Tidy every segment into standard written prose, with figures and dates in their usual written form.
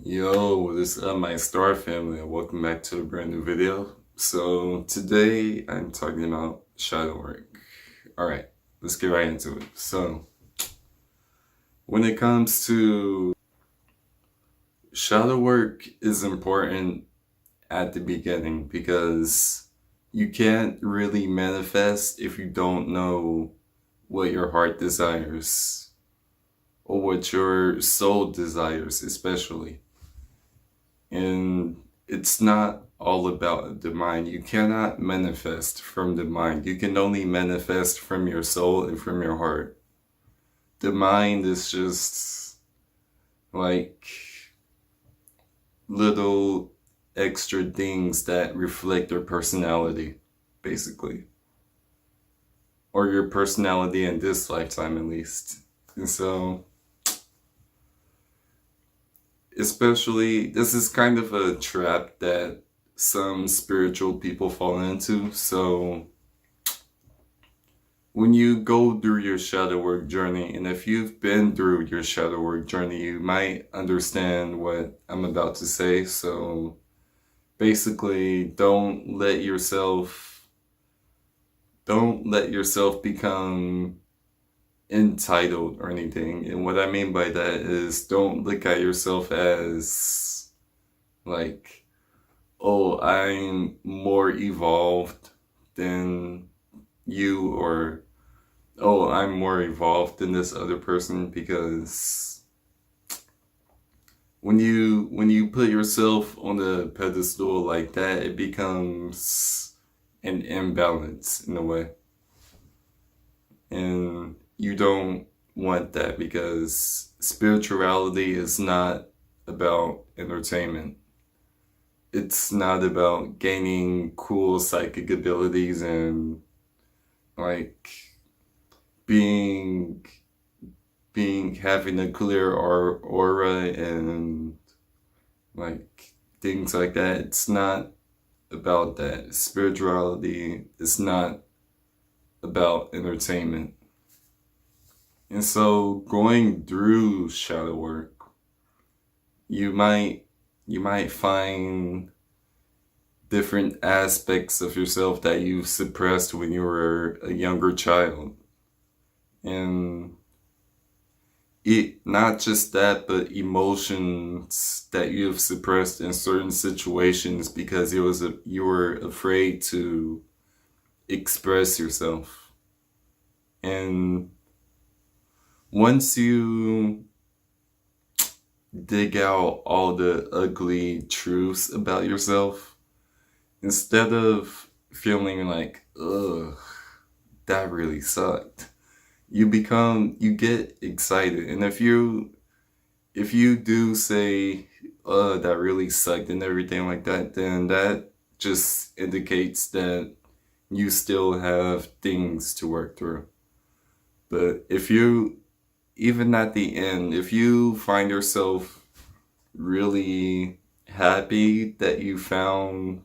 Yo, what is up, my star family, and welcome back to a brand new video. So today I'm talking about shadow work. All right, let's get right into it. So when it comes to shadow work, is important at the beginning because you can't really manifest if you don't know what your heart desires or what your soul desires, especially. And it's not all about the mind. You cannot manifest from the mind. You can only manifest from your soul and from your heart. The mind is just like little extra things that reflect your personality, basically. Or your personality in this lifetime, at least. And so, especially, this is kind of a trap that some spiritual people fall into. So when you go through your shadow work journey, and if you've been through your shadow work journey, you might understand what I'm about to say. So basically, don't let yourself become entitled or anything. And what I mean by that is, don't look at yourself as like, oh, I'm more evolved than you, or oh, I'm more evolved than this other person, because when you put yourself on a pedestal like that, it becomes an imbalance in a way. And you don't want that, because spirituality is not about entertainment. It's not about gaining cool psychic abilities and like being having a clear aura and like things like that. It's not about that. Spirituality is not about entertainment. And so going through shadow work, you might find different aspects of yourself that you suppressed when you were a younger child. And not just that, but emotions that you have suppressed in certain situations because you were afraid to express yourself. And once you dig out all the ugly truths about yourself, instead of feeling like, ugh, that really sucked, you get excited. And if you do say, that really sucked and everything like that, then that just indicates that you still have things to work through. But if you, even at the end, if you find yourself really happy that you found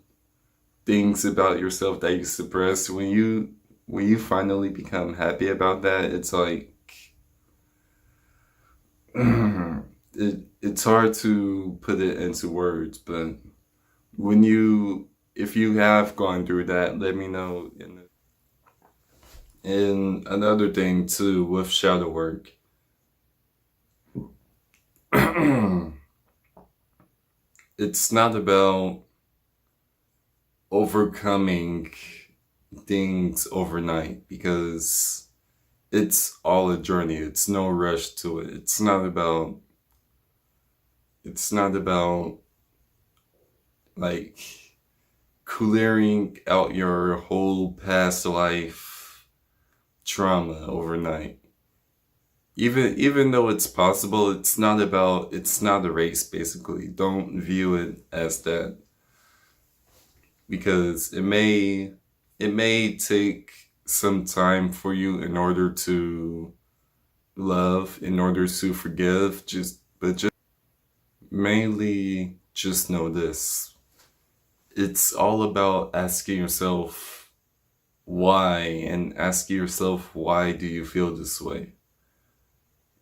things about yourself that you suppressed, when you finally become happy about that, it's like it's hard to put it into words. But if you have gone through that, let me know. And another thing too with shadow work, it's not about overcoming things overnight, because it's all a journey. It's no rush to it. It's not about like clearing out your whole past life trauma overnight. Even though it's possible, it's not a race, basically. Don't view it as that, because it may take some time for you in order to love, in order to forgive. But mainly just know this. It's all about asking yourself why, and asking yourself, why do you feel this way?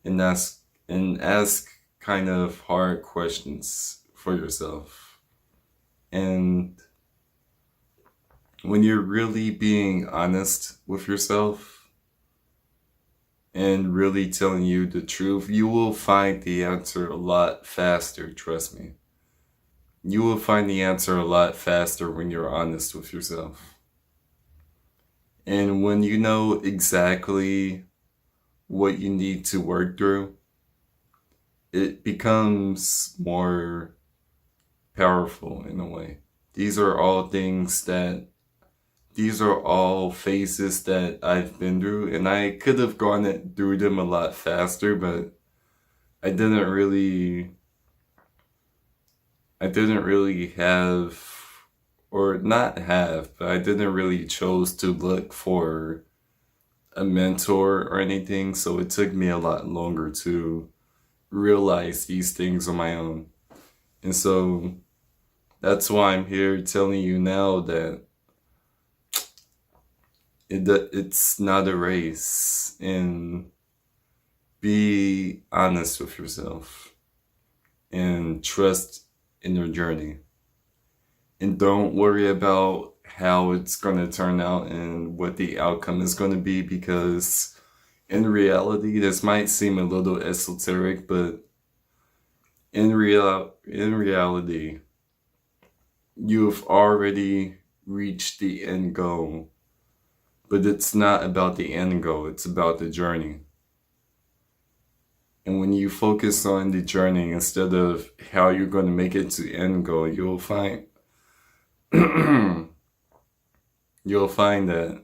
And ask kind of hard questions for yourself. And when you're really being honest with yourself and really telling you the truth, you will find the answer a lot faster, trust me. You will find the answer a lot faster when you're honest with yourself. And when you know exactly what you need to work through, it becomes more powerful in a way. These are all phases that I've been through, and I could have gone through them a lot faster, but I didn't really have, or not have, but I didn't really chose to look for a mentor or anything, so it took me a lot longer to realize these things on my own. And so that's why I'm here telling you now that it's not a race, and be honest with yourself and trust in your journey. And don't worry about how it's going to turn out and what the outcome is going to be, because in reality, this might seem a little esoteric, but in reality, you've already reached the end goal. But it's not about the end goal, it's about the journey. And when you focus on the journey instead of how you're going to make it to the end goal, you'll find that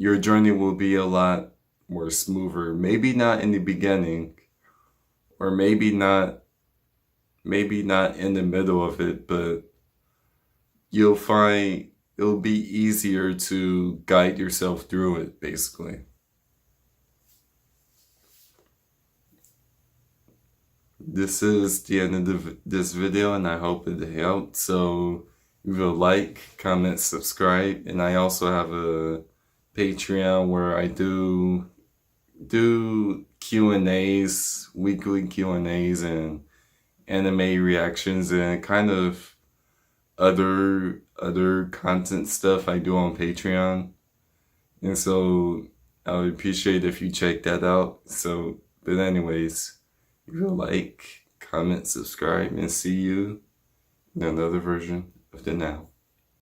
your journey will be a lot more smoother. Maybe not in the beginning, or maybe not in the middle of it, but you'll find it'll be easier to guide yourself through it, basically. This is the end of this video, and I hope it helped. So leave a like, comment, subscribe, and I also have a Patreon where I do Q&As, weekly Q&As, and anime reactions, and kind of other content stuff I do on Patreon. And so I would appreciate if you check that out. So, but anyways, if you like, comment, subscribe, and see you in another version of the Now.